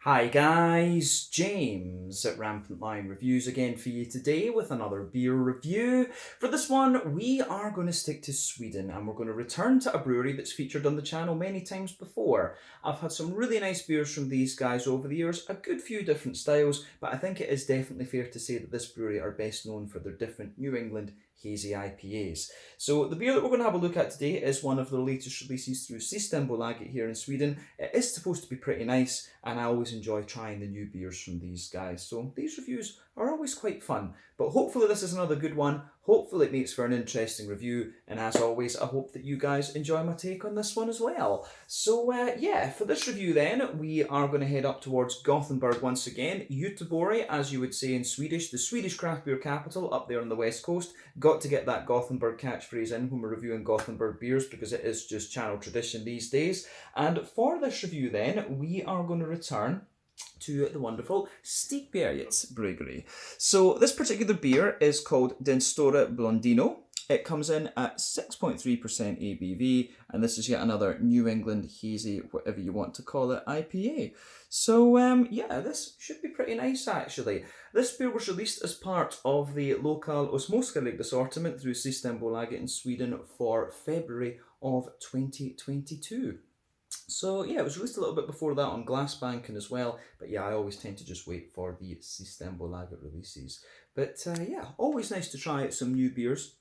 Hi guys, James at Rampant Lion Reviews again for you today with another beer review. For this one, we are going to stick to Sweden and we're going to return to a brewery that's featured on the channel many times before. I've had some really nice beers from these guys over the years, a good few different styles, but I think it is definitely fair to say that this brewery are best known for their different New England hazy IPAs. So the beer that we're going to have a look at today is one of their latest releases through Stigbergets here in Sweden. It is supposed to be pretty nice and I always enjoy trying the new beers from these guys. So these reviews are always quite fun. But hopefully this is another good one. Hopefully it makes for an interesting review. And as always, I hope that you guys enjoy my take on this one as well. So yeah, for this review then, we are going to head up towards Gothenburg once again. Göteborg, as you would say in Swedish, the Swedish craft beer capital up there on the west coast. Got to get that Gothenburg catchphrase in when we're reviewing Gothenburg beers because it is just channel tradition these days. And for this review then, we are going to return to the wonderful Stigbergets Bryggeri. So this particular beer is called Den Stora Blondino. It comes in at 6.3% ABV, and this is yet another New England hazy, whatever you want to call it, IPA. So yeah, this should be pretty nice actually. This beer was released as part of the local Osmoskalig assortment through Systembolaget in Sweden for February of 2022. So yeah, it was released a little bit before that on Glassbanken as well, but yeah, I always tend to just wait for the Systembolaget releases. But yeah, always nice to try out some new beers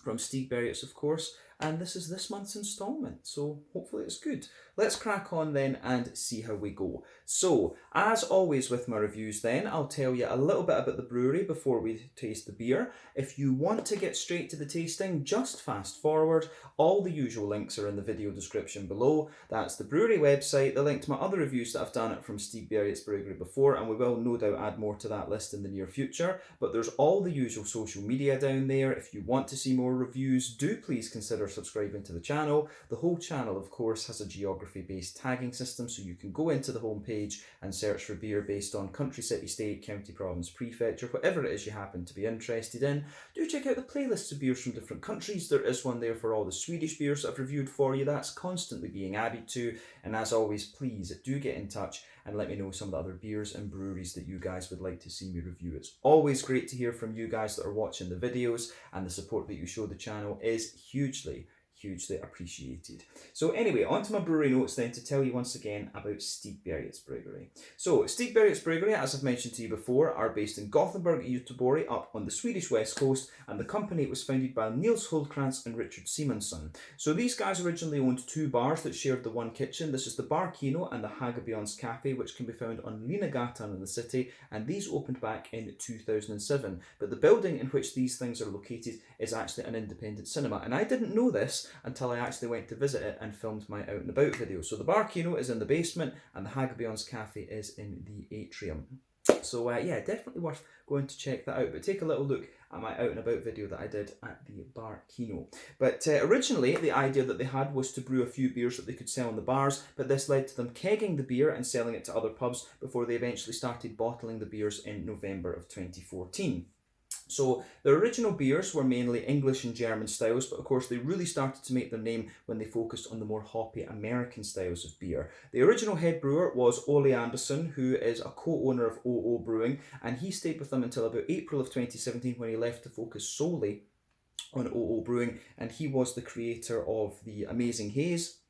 from Stigbergets, of course, and this is this month's instalment, so hopefully it's good. Let's crack on then and see how we go. So, as always with my reviews then, I'll tell you a little bit about the brewery before we taste the beer. If you want to get straight to the tasting, just fast forward. All the usual links are in the video description below. That's the brewery website, the link to my other reviews that I've done from Stigbergets Bryggeri before, and we will no doubt add more to that list in the near future. But there's all the usual social media down there. If you want to see more reviews, do please consider subscribing to the channel. The whole channel, of course, has a geography-based tagging system, so you can go into the homepage and search for beer based on country, city, state, county, province, prefecture, whatever it is you happen to be interested in. Do check out the playlists of beers from different countries. There is one there for all the Swedish beers that I've reviewed for you. That's constantly being added to. And as always, please do get in touch and let me know some of the other beers and breweries that you guys would like to see me review. It's always great to hear from you guys that are watching the videos, and the support that you show the channel is hugely appreciated. So anyway, on to my brewery notes then to tell you once again about Stigbergets Bryggeri. So Stigbergets Bryggeri, as I've mentioned to you before, are based in Gothenburg, Göteborg, up on the Swedish west coast, and the company was founded by Nils Hultkrantz and Richard Simonsson. So these guys originally owned two bars that shared the one kitchen. This is the Bar Kino and the Hagabjörns Cafe, which can be found on Linnegatan in the city, and these opened back in 2007. But the building in which these things are located is actually an independent cinema, and I didn't know this until I actually went to visit it and filmed my out and about video. So the Bar Kino is in the basement and the Hagabjörns Cafe is in the atrium. So yeah, definitely worth going to check that out. But take a little look at my out and about video that I did at the Bar Kino. But originally the idea that they had was to brew a few beers that they could sell in the bars, but this led to them kegging the beer and selling it to other pubs before they eventually started bottling the beers in November of 2014. So their original beers were mainly English and German styles, but of course they really started to make their name when they focused on the more hoppy American styles of beer. The original head brewer was Ole Anderson, who is a co-owner of OO Brewing, and he stayed with them until about April of 2017 when he left to focus solely on OO Brewing, and he was the creator of the Amazing Haze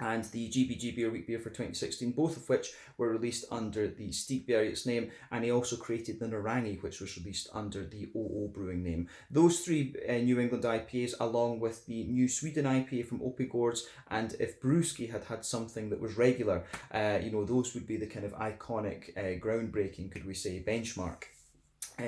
and the GBG Beer Week beer for 2016, both of which were released under the Stigbergets name, and he also created the Narangi, which was released under the OO Brewing name. Those three New England IPAs, along with the new Sweden IPA from Opigårds, and if Brewski had something that was regular, those would be the kind of iconic, groundbreaking, could we say, benchmark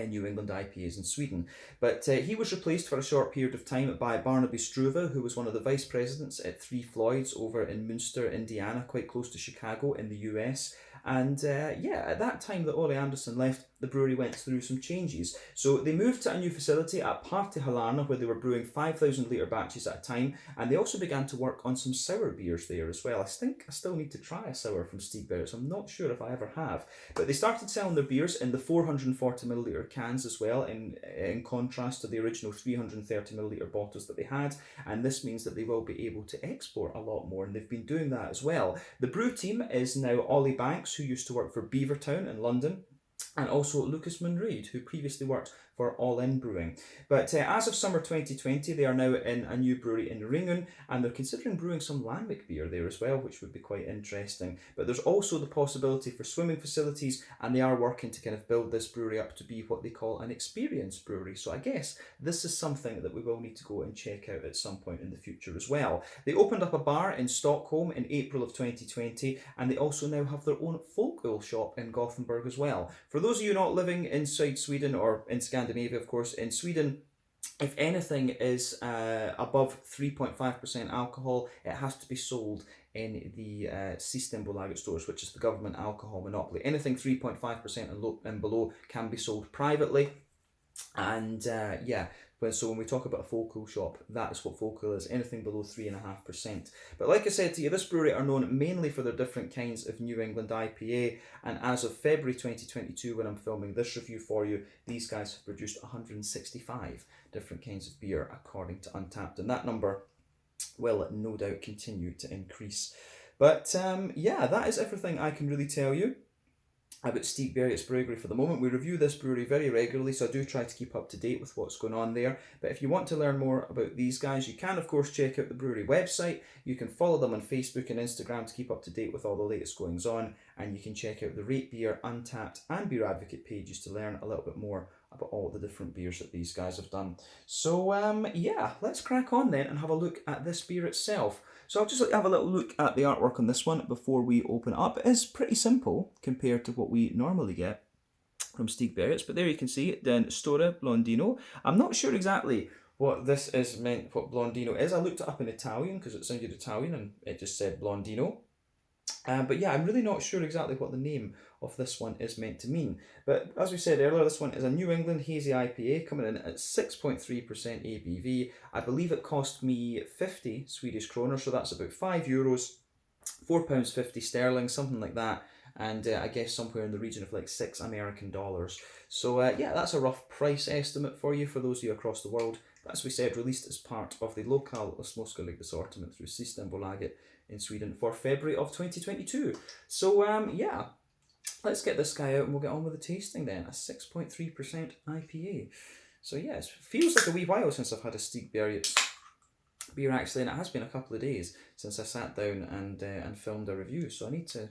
New England IPAs in Sweden. But he was replaced for a short period of time by Barnaby Struve, who was one of the vice presidents at Three Floyds over in Munster, Indiana, quite close to Chicago in the US. And yeah, at that time that Ole Anderson left, the brewery went through some changes. So they moved to a new facility at Partihalarna where they were brewing 5,000 litre batches at a time, and they also began to work on some sour beers there as well. I think I still need to try a sour from Stigbergets. I'm not sure if I ever have. But they started selling their beers in the 440 millilitre cans as well, in contrast to the original 330 millilitre bottles that they had, and this means that they will be able to export a lot more, and they've been doing that as well. The brew team is now Ollie Banks, who used to work for Beavertown in London, and also Lucas Munreid, who previously worked for All In Brewing. But as of summer 2020, they are now in a new brewery in Ringen, and they're considering brewing some lambic beer there as well, which would be quite interesting. But there's also the possibility for swimming facilities, and they are working to kind of build this brewery up to be what they call an experience brewery. So I guess this is something that we will need to go and check out at some point in the future as well. They opened up a bar in Stockholm in April of 2020, and they also now have their own folk ale shop in Gothenburg as well. For those of you not living inside Sweden or in Scandinavia, of course, in Sweden, if anything is above 3.5% alcohol, it has to be sold in the Systembolaget stores, which is the government alcohol monopoly. Anything 3.5% and below can be sold privately. And so when we talk about a folk ale shop, that is what folk ale is, anything below 3.5%. But like I said to you, this brewery are known mainly for their different kinds of New England IPA, and as of February 2022, when I'm filming this review for you, these guys have produced 165 different kinds of beer according to Untappd, and that number will no doubt continue to increase. But that is everything I can really tell you about Stigbergets Bryggeri for the moment. We review this brewery very regularly, so I do try to keep up to date with what's going on there. But if you want to learn more about these guys, you can of course check out the brewery website. You can follow them on Facebook and Instagram to keep up to date with all the latest goings on, and you can check out the Rate Beer, Untappd and Beer Advocate pages to learn a little bit more about all the different beers that these guys have done. So let's crack on then and have a look at this beer itself. So I'll just have a little look at the artwork on this one before we open it up. It is pretty simple compared to what we normally get from Stigbergets, but there you can see it, Den Store Blondino. I'm not sure exactly what this is meant, what Blondino is. I looked it up in Italian because it sounded Italian and it just said Blondino. But yeah, I'm really not sure exactly what the name of this one is meant to mean. But as we said earlier, this one is a New England Hazy IPA coming in at 6.3% ABV. I believe it cost me 50 Swedish kronor, so that's about €5, £4.50 sterling, something like that. And I guess somewhere in the region of like $6 American. So that's a rough price estimate for you, for those of you across the world. But as we said, released as part of the local Småskalig assortment through Systembolaget in Sweden for February of 2022. So let's get this guy out and we'll get on with the tasting then. A 6.3% IPA. So yeah, it feels like a wee while since I've had a Stigbergets beer actually, and it has been a couple of days since I sat down and filmed a review. So I need to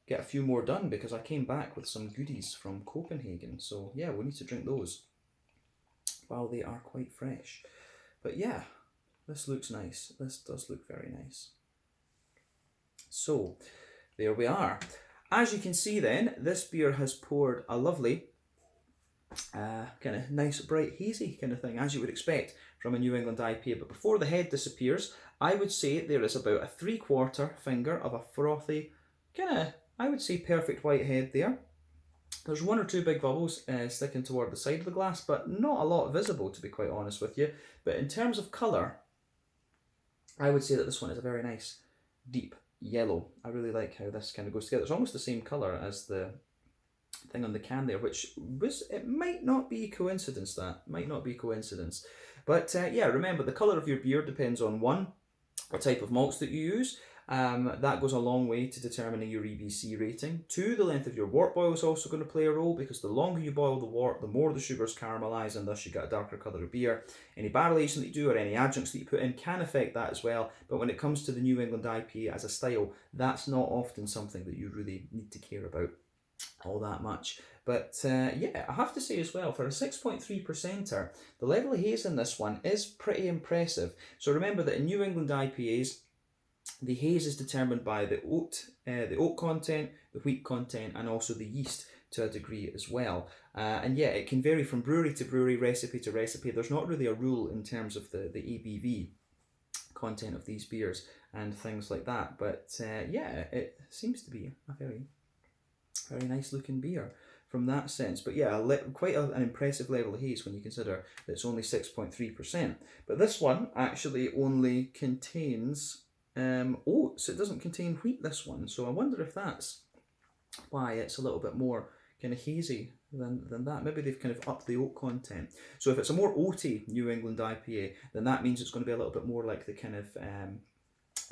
get a few more done because I came back with some goodies from Copenhagen. So yeah, we need to drink those while they are quite fresh. But yeah, this looks nice. This does look very nice. So there we are. As you can see then, this beer has poured a lovely kind of nice bright hazy kind of thing, as you would expect from a New England IPA. But before the head disappears, I would say there is about a 3/4 finger of a frothy, kind of, I would say, perfect white head there. There's one or two big bubbles sticking toward the side of the glass, but not a lot visible, to be quite honest with you. But in terms of colour, I would say that this one is a very nice deep yellow. I really like how this kind of goes together. It's almost the same colour as the thing on the can there, which was, it might not be coincidence, that might not be coincidence. But yeah, remember the colour of your beer depends on one, what type of malts that you use. That goes a long way to determining your EBC rating. 2, the length of your wort boil is also going to play a role, because the longer you boil the wort, the more the sugars caramelise, and thus you get a darker colour of beer. Any barrel aging that you do or any adjuncts that you put in can affect that as well. But when it comes to the New England IPA as a style, that's not often something that you really need to care about all that much. But yeah, I have to say as well, for a 6.3%er, the level of haze in this one is pretty impressive. So remember that in New England IPAs, the haze is determined by the oat content, the wheat content, and also the yeast to a degree as well. And yeah, it can vary from brewery to brewery, recipe to recipe. There's not really a rule in terms of the ABV content of these beers and things like that. But yeah, it seems to be a very, very nice looking beer from that sense. But yeah, quite an impressive level of haze when you consider that it's only 6.3%. But this one actually only contains oats. It doesn't contain wheat, this one, so I wonder if that's why it's a little bit more kind of hazy than that. Maybe they've kind of upped the oat content. So if it's a more oaty New England IPA, then that means it's going to be a little bit more like the kind of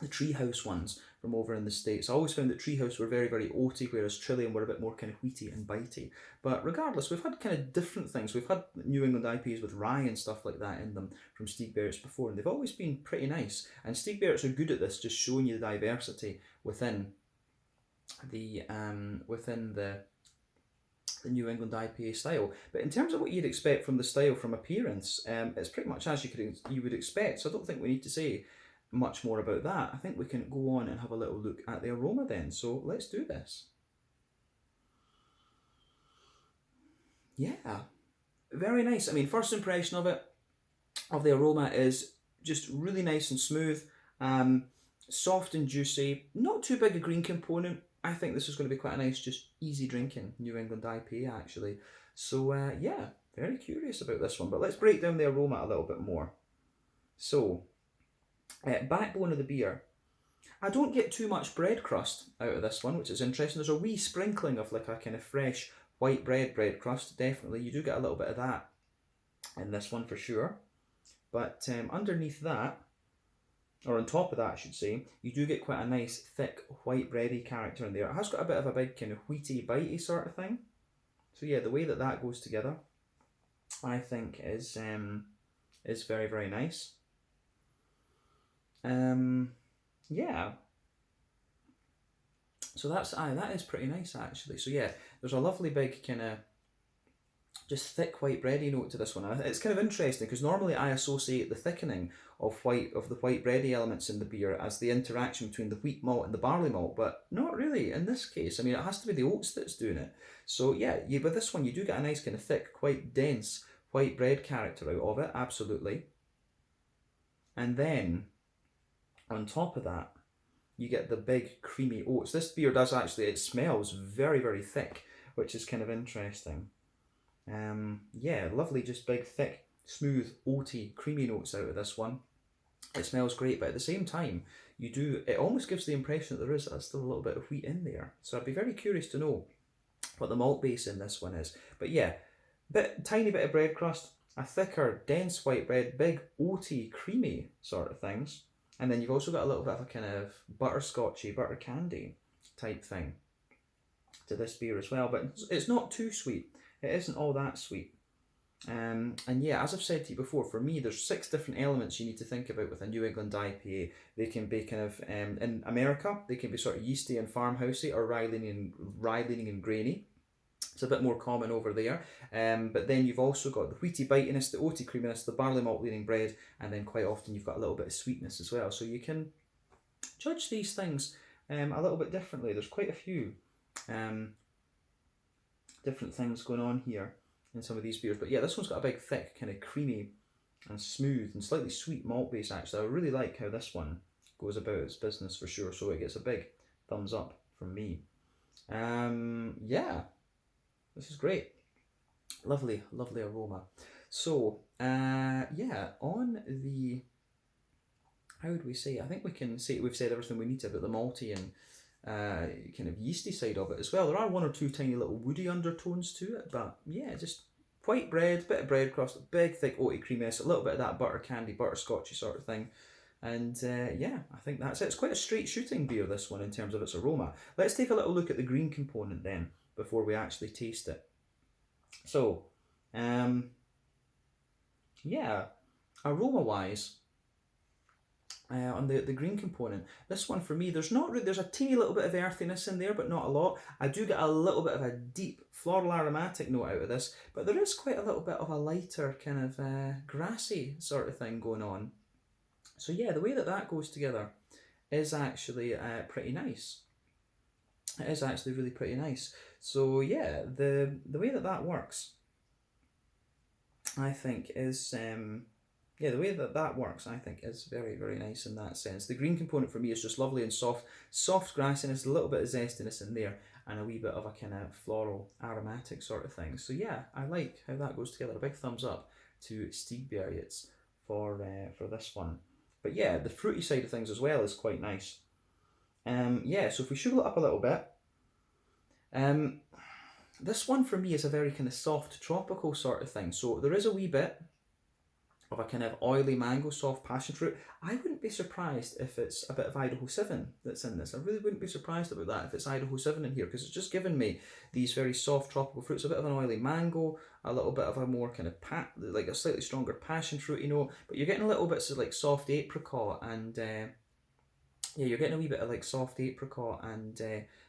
the Treehouse ones from over in the States. I always found that Treehouse were very, very oaty, whereas Trillium were a bit more kind of wheaty and bitey. But regardless, we've had kind of different things. We've had New England IPAs with rye and stuff like that in them from Stigbergets before, and they've always been pretty nice. And Stigbergets are good at this, just showing you the diversity within the New England IPA style. But in terms of what you'd expect from the style from appearance, it's pretty much as you would expect. So I don't think we need to say much more about that. I think we can go on and have a little look at the aroma then. So let's do this. Yeah, very nice. I mean, first impression of the aroma is just really nice and smooth, soft and juicy, not too big a green component. I think this is going to be quite a nice, just easy drinking New England IPA actually. So yeah, very curious about this one, but let's break down the aroma a little bit more. So, backbone of the beer. I don't get too much bread crust out of this one, which is interesting. There's a wee sprinkling of like a kind of fresh white bread crust, definitely. You do get a little bit of that in this one for sure. But underneath that, or on top of that I should say, you do get quite a nice thick white bready character in there. It has got a bit of a big kind of wheaty bitey sort of thing. So yeah, the way that that goes together I think is very, very nice. Yeah, so that is pretty nice actually. So yeah, there's a lovely big kind of just thick white bready note to this one. It's kind of interesting because normally I associate the thickening of the white bready elements in the beer as the interaction between the wheat malt and the barley malt, but not really in this case. I mean, it has to be the oats that's doing it. So yeah, with this one you do get a nice kind of thick, quite dense white bread character out of it, absolutely. And then on top of that, you get the big creamy oats. This beer does actually, it smells very, very thick, which is kind of interesting. Yeah, lovely, just big, thick, smooth, oaty, creamy notes out of this one. It smells great, but at the same time, it almost gives the impression that there is still a little bit of wheat in there. So I'd be very curious to know what the malt base in this one is. But yeah, tiny bit of bread crust, a thicker, dense white bread, big, oaty, creamy sort of things. And then you've also got a little bit of a kind of butterscotchy, butter candy type thing to this beer as well. But it's not too sweet. It isn't all that sweet. And yeah, as I've said to you before, for me, there's 6 different elements you need to think about with a New England IPA. They can be kind of, in America, they can be sort of yeasty and farmhousey, or rye leaning and grainy. It's a bit more common over there. But then you've also got the wheaty bitiness, the oaty creaminess, the barley malt leaning bread, and then quite often you've got a little bit of sweetness as well. So you can judge these things a little bit differently. There's quite a few different things going on here in some of these beers. But yeah, this one's got a big, thick, kind of creamy and smooth and slightly sweet malt base actually. I really like how this one goes about its business for sure. So it gets a big thumbs up from me. Yeah. This is great. Lovely, lovely aroma. So, yeah, on the, how would we say? I think we can say we've said everything we need to about the malty and kind of yeasty side of it as well. There are 1 or 2 tiny little woody undertones to it, but yeah, just white bread, bit of bread crust, big, thick, oaty creaminess, a little bit of that butter candy, butterscotchy sort of thing. And yeah, I think that's it. It's quite a straight shooting beer, this one, in terms of its aroma. Let's take a little look at the green component then, before we actually taste it. So, yeah, aroma-wise, on the green component, this one for me, there's a teeny little bit of earthiness in there, but not a lot. I do get a little bit of a deep floral aromatic note out of this, but there is quite a little bit of a lighter kind of grassy sort of thing going on. So yeah, the way that goes together is actually pretty nice. It is actually really pretty nice. So yeah, the way that works, I think is the way that works, I think, is very, very nice in that sense. The green component for me is just lovely and soft grassiness, a little bit of zestiness in there, and a wee bit of a kind of floral aromatic sort of thing. So yeah, I like how that goes together. A big thumbs up to Stigbergets for this one. But yeah, the fruity side of things as well is quite nice. Yeah, so if we sugar it up a little bit, this one for me is a very kind of soft tropical sort of thing. So there is a wee bit of a kind of oily mango, soft passion fruit. I wouldn't be surprised if it's a bit of Idaho 7 that's in this. I really wouldn't be surprised about that if it's Idaho 7 in here, because it's just given me these very soft tropical fruits, a bit of an oily mango, a little bit of a more kind of like a slightly stronger passion fruit, you know, but you're getting a little bits of like soft apricot and yeah, you're getting a wee bit of like soft apricot and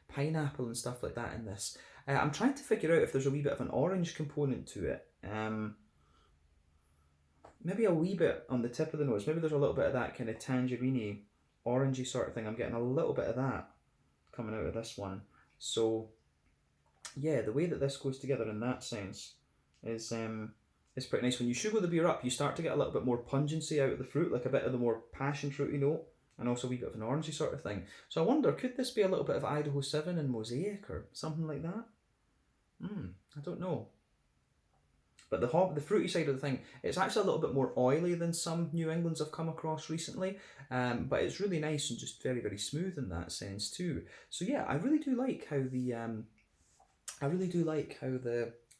pineapple and stuff like that in this. I'm trying to figure out if there's a wee bit of an orange component to it. Maybe a wee bit on the tip of the nose. Maybe there's a little bit of that kind of tangerine-y, orangey sort of thing. I'm getting a little bit of that coming out of this one. So, yeah, the way that this goes together in that sense is pretty nice. When you sugar the beer up, you start to get a little bit more pungency out of the fruit, like a bit of the more passion fruity note, and also a wee bit of an orangey sort of thing. So I wonder, could this be a little bit of Idaho 7 and Mosaic or something like that? I don't know. But the fruity side of the thing, it's actually a little bit more oily than some New Englands I've come across recently. But it's really nice and just very, very smooth in that sense too. So yeah, I really do like how the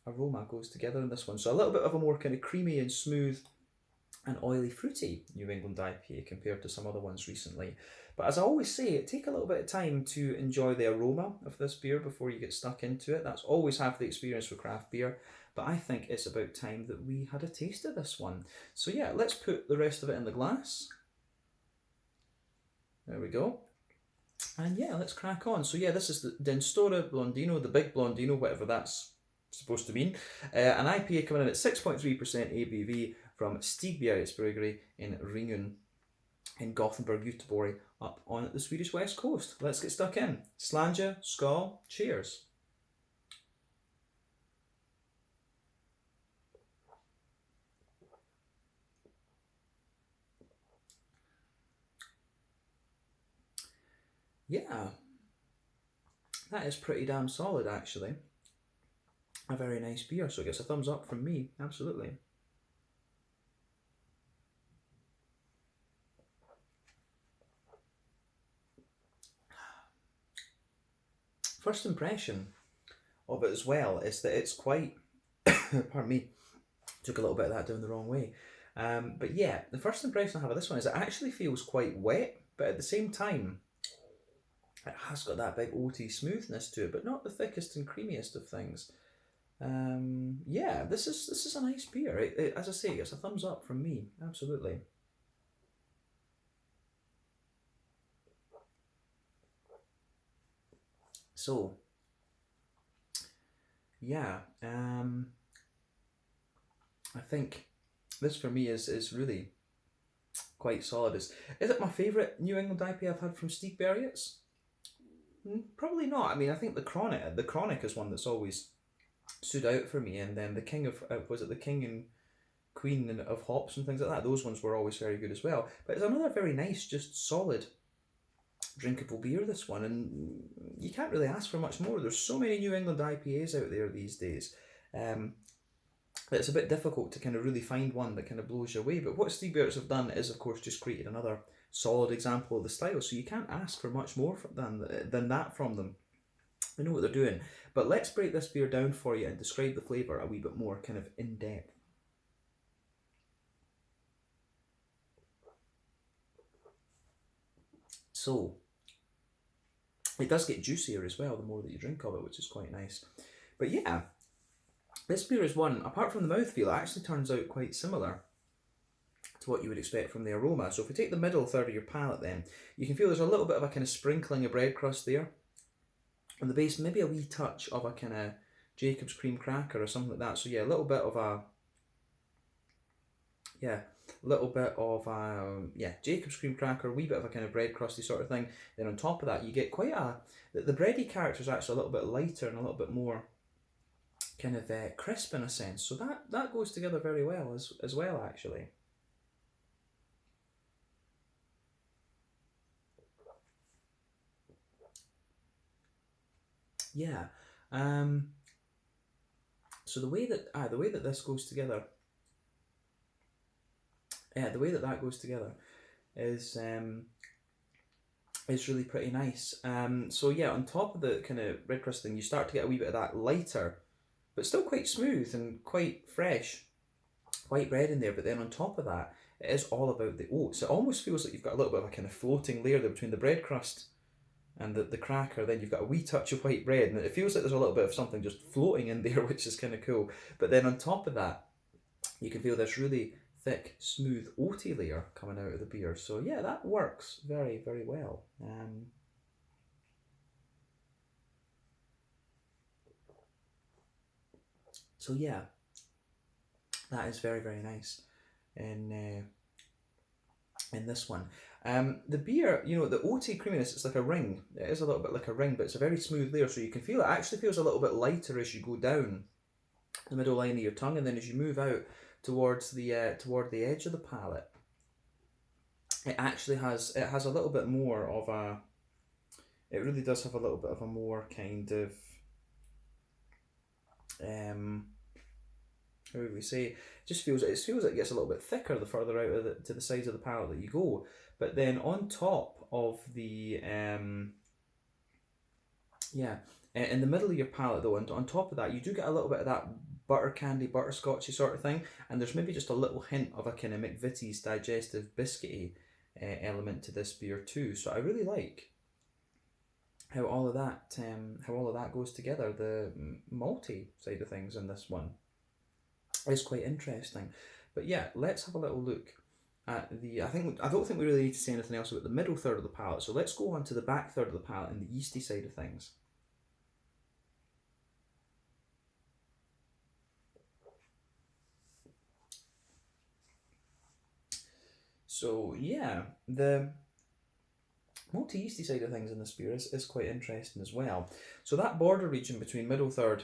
aroma goes together in this one. So a little bit of a more kind of creamy and smooth and oily fruity New England IPA compared to some other ones recently. But as I always say, take a little bit of time to enjoy the aroma of this beer before you get stuck into it. That's always half the experience with craft beer. But I think it's about time that we had a taste of this one. So yeah, let's put the rest of it in the glass. There we go. And yeah, let's crack on. So yeah, this is the Denstora Blondino, the big Blondino, whatever that's supposed to mean. An IPA coming in at 6.3% ABV from Stigbergets Bryggeri in Ringen in Gothenburg, Göteborg, up on the Swedish west coast. Let's get stuck in. Slanja, skål, cheers. Yeah, that is pretty damn solid actually. A very nice beer, so it gets a thumbs up from me, absolutely. First impression of it as well is that it's quite, pardon me, took a little bit of that down the wrong way. But yeah, the first impression I have of this one is it actually feels quite wet, but at the same time, it has got that big oaty smoothness to it, but not the thickest and creamiest of things. Yeah, this is a nice beer. As I say, it gets a thumbs up from me, absolutely. So, yeah, I think this for me is really quite solid. Is it my favourite New England IPA I've had from Stigbergets? Probably not. I mean, I think the Chronic is one that's always stood out for me, and then the King of was it the King and Queen of hops and things like that. Those ones were always very good as well. But it's another very nice, just solid, drinkable beer. This one, and you can't really ask for much more. There's so many New England IPAs out there these days. That it's a bit difficult to kind of really find one that kind of blows you away. But what Stigbergets have done is, of course, just created another solid example of the style. So you can't ask for much more than that from them. They know what they're doing. But let's break this beer down for you and describe the flavour a wee bit more kind of in depth. So, it does get juicier as well the more that you drink of it, which is quite nice. But yeah, this beer is one, apart from the mouthfeel, it actually turns out quite similar to what you would expect from the aroma. So if we take the middle third of your palate then, you can feel there's a little bit of a kind of sprinkling of bread crust there. On the base, maybe a wee touch of a kind of Jacob's cream cracker or something like that. So yeah, a little bit of Jacob's cream cracker, a wee bit of a kind of bread crusty sort of thing. Then on top of that, you get quite the bready character is actually a little bit lighter and a little bit more kind of crisp in a sense. So that goes together very well as well actually. Yeah. So the way that this goes together, the way that goes together is really pretty nice. So yeah, on top of the kind of red crust thing, you start to get a wee bit of that lighter, but still quite smooth and quite fresh white bread in there, but then on top of that, it is all about the oats. It almost feels like you've got a little bit of a kind of floating layer there between the bread crust and the cracker. Then you've got a wee touch of white bread, and it feels like there's a little bit of something just floating in there, which is kind of cool. But then on top of that, you can feel this really thick, smooth, oaty layer coming out of the beer. So yeah, that works very, very well. So yeah, that is very, very nice in this one. The beer, you know, the oaty creaminess, it's like a ring. It is a little bit like a ring, but it's a very smooth layer, so you can feel it actually feels a little bit lighter as you go down the middle line of your tongue, and then as you move out towards the toward the edge of the palate, it actually has a little bit more of a. It really does have a little bit of a more kind of how would we say? It just feels like it gets a little bit thicker the further out of to the sides of the palate that you go. But then on top of the in the middle of your palate though, and on top of that, you do get a little bit of that butter candy, butterscotchy sort of thing, and there's maybe just a little hint of a kind of McVitie's digestive biscuity element to this beer too. So I really like how all of that goes together. The malty side of things in this one is quite interesting. But yeah, let's have a little look at the. I don't think we really need to say anything else about the middle third of the palate. So let's go on to the back third of the palate and the yeasty side of things. So yeah, the malty yeasty side of things in this beer is quite interesting as well. So that border region between middle third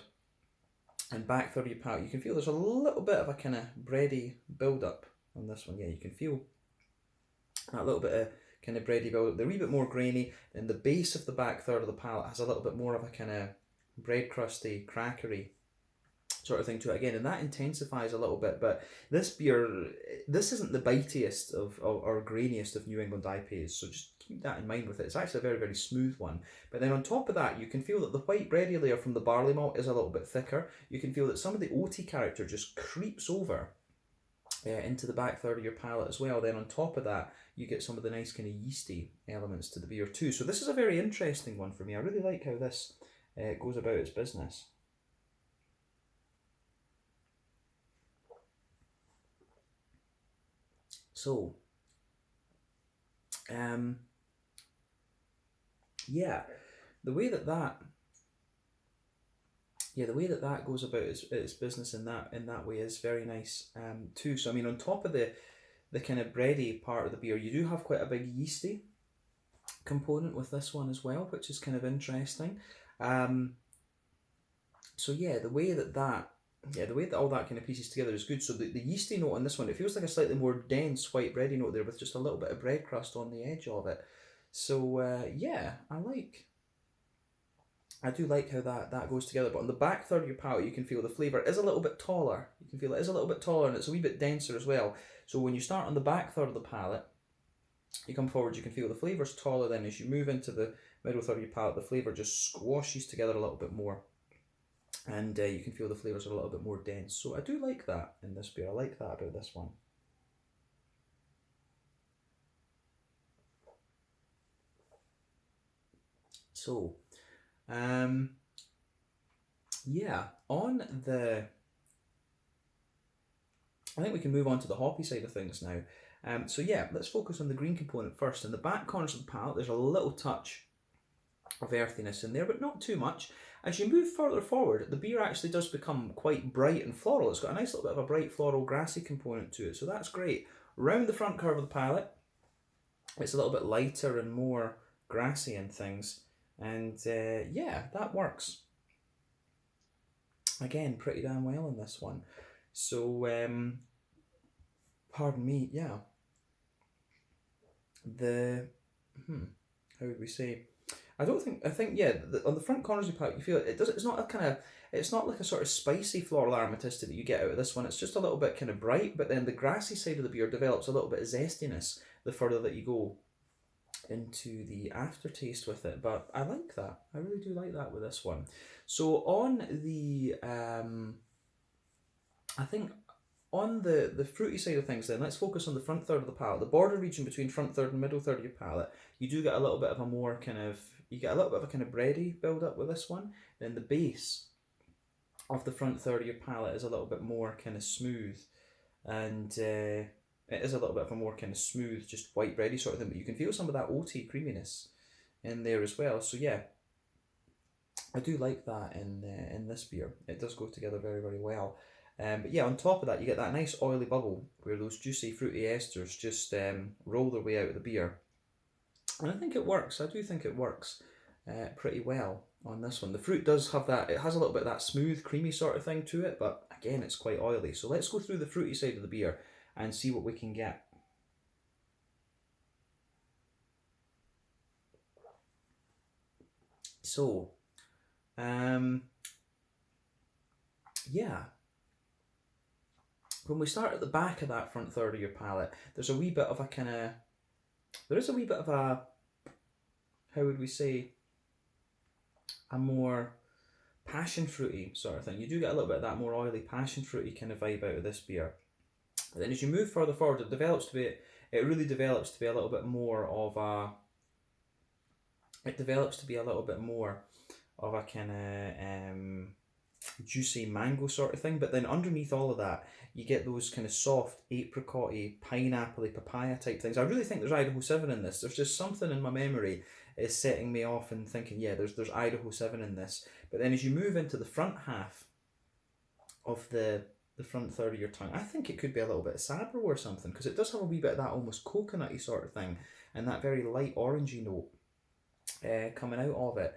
and back third of your palate, you can feel there's a little bit of a kind of bready build up on this one. Yeah, you can feel that little bit of kind of bready build up. They're a wee bit more grainy, and the base of the back third of the palate has a little bit more of a kind of bread crusty, crackery sort of thing to it again, and that intensifies a little bit. But this beer, this isn't the bitiest or grainiest of New England IPAs, so just keep that in mind with it. It's actually a very, very smooth one. But then on top of that, you can feel that the white bready layer from the barley malt is a little bit thicker. You can feel that some of the oaty character just creeps over into the back third of your palate as well. Then on top of that, you get some of the nice kind of yeasty elements to the beer too. So this is a very interesting one for me. I really like how this goes about its business. So, yeah, the way that goes about its business in that way is very nice too. So I mean, on top of the kind of bready part of the beer, you do have quite a big yeasty component with this one as well, which is kind of interesting. So yeah, the way that all that kind of pieces together is good. So the yeasty note on this one, it feels like a slightly more dense white bready note there with just a little bit of bread crust on the edge of it. So yeah, I do like how that goes together. But on the back third of your palate, you can feel the flavour is a little bit taller. You can feel it is a little bit taller, and it's a wee bit denser as well. So when you start on the back third of the palate, you come forward, you can feel the flavour's taller. Then as you move into the middle third of your palate, the flavour just squashes together a little bit more. And you can feel the flavours are a little bit more dense. So I do like that in this beer. I like that about this one. So, yeah, I think we can move on to the hoppy side of things now. So yeah, let's focus on the green component first. In the back corners of the palate, there's a little touch of earthiness in there, but not too much. As you move further forward, the beer actually does become quite bright and floral. It's got a nice little bit of a bright floral grassy component to it, so that's great. Round the front curve of the palate, it's a little bit lighter and more grassy and things, and yeah, that works. Again, pretty damn well in this one. So, pardon me, yeah. How would we say? I think yeah, on the front corners of your palate, you feel it's not a kind of, it's not like a sort of spicy floral aromaticity that you get out of this one. It's just a little bit kind of bright, but then the grassy side of the beer develops a little bit of zestiness the further that you go into the aftertaste with it. But I like that. I really do like that with this one. So on the, I think on the fruity side of things then, let's focus on the front third of the palate. The border region between front third and middle third of your palate, you do get a little bit of a more kind of, you get a little bit of a kind of bready build up with this one. Then the base of the front third of your palate is a little bit more kind of smooth, and it is a little bit of a more kind of smooth, just white bready sort of thing, but you can feel some of that oaty creaminess in there as well. So yeah, I do like that in this beer. It does go together very, very well. But yeah, on top of that, you get that nice oily bubble where those juicy fruity esters just roll their way out of the beer. And I think it works. I do think it works pretty well on this one. The fruit does have that, it has a little bit of that smooth, creamy sort of thing to it, but again, it's quite oily. So let's go through the fruity side of the beer and see what we can get. So, yeah. When we start at the back of that front third of your palate, there's a wee bit of a kind of, there is a wee bit of a, how would we say, a more passion fruity sort of thing. You do get a little bit of that more oily passion fruity kind of vibe out of this beer. But then as you move further forward, it really develops to be a little bit more of a, kind of juicy mango sort of thing. But then underneath all of that, you get those kind of soft apricot-y, pineapple-y, papaya type things. I really think there's Idaho 7 in this. There's just something in my memory is setting me off and thinking, yeah, there's Idaho 7 in this. But then as you move into the front half of the front third of your tongue, I think it could be a little bit of Sabro or something, because it does have a wee bit of that almost coconutty sort of thing, and that very light orangey note coming out of it.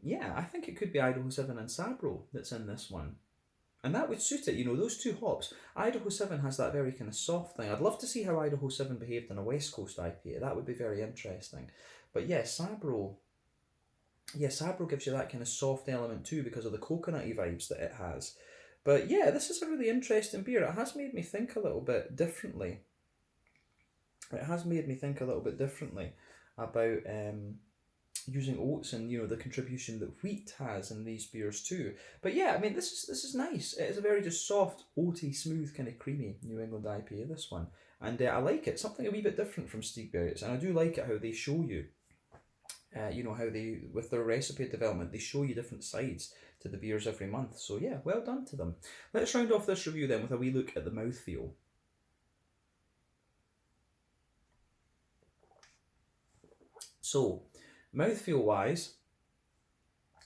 Yeah, I think it could be Idaho 7 and Sabro that's in this one. And that would suit it, you know, those two hops. Idaho 7 has that very kind of soft thing. I'd love to see how Idaho 7 behaved in a West Coast IPA. That would be very interesting. But yeah, Sabro gives you that kind of soft element too because of the coconutty vibes that it has. But yeah, this is a really interesting beer. It has made me think a little bit differently. About using oats and, you know, the contribution that wheat has in these beers too. But yeah, I mean, this is nice. It is a very just soft, oaty, smooth, kind of creamy New England IPA, this one. And I like it. Something a wee bit different from Stigbergets. And I do like it how they show you, you know, how they, with their recipe development, they show you different sides to the beers every month. So yeah, well done to them. Let's round off this review then with a wee look at the mouthfeel. So, mouthfeel wise,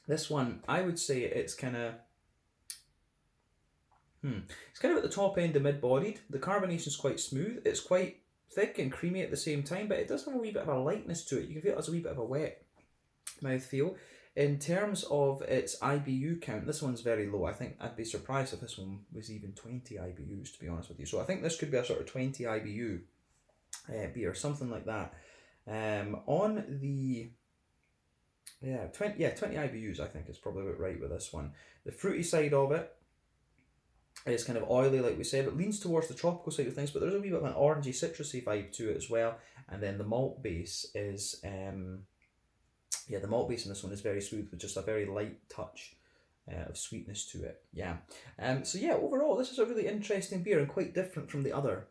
this one, I would say it's kind of, it's kind of at the top end of mid-bodied. The carbonation is quite smooth. It's quite thick and creamy at the same time, but it does have a wee bit of a lightness to it. You can feel it has a wee bit of a wet mouthfeel. In terms of its IBU count, this one's very low. I think I'd be surprised if this one was even 20 IBUs, to be honest with you. So I think this could be a sort of 20 IBU beer, something like that. On the 20 IBUs, I think is probably about right with this one. The fruity side of it is kind of oily, like we said. It leans towards the tropical side of things, but there's a wee bit of an orangey, citrusy vibe to it as well. And then the malt base is, the malt base in this one is very smooth with just a very light touch of sweetness to it. Yeah. So yeah, overall, this is a really interesting beer and quite different from the other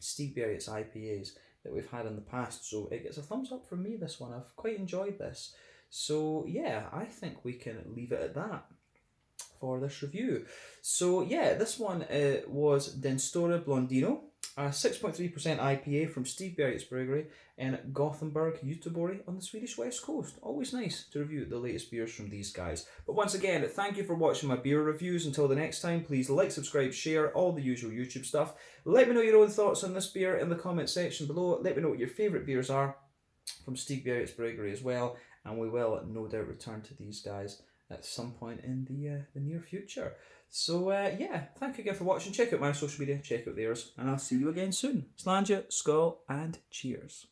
Stigbergets IPAs that we've had in the past. So it gets a thumbs up from me, this one. I've quite enjoyed this. So yeah, I think we can leave it at that for this review. So yeah, this one was Denstore Blondino, a 6.3% IPA from Stigbergets Bryggeri in Gothenburg, Göteborg on the Swedish West Coast. Always nice to review the latest beers from these guys. But once again, thank you for watching my beer reviews. Until the next time, please like, subscribe, share, all the usual YouTube stuff. Let me know your own thoughts on this beer in the comment section below. Let me know what your favourite beers are from Stigbergets Bryggeri as well. And we will no doubt return to these guys at some point in the near future. So yeah, thank you again for watching. Check out my social media, check out theirs, and I'll see you again soon. Slàinte, skål, and cheers.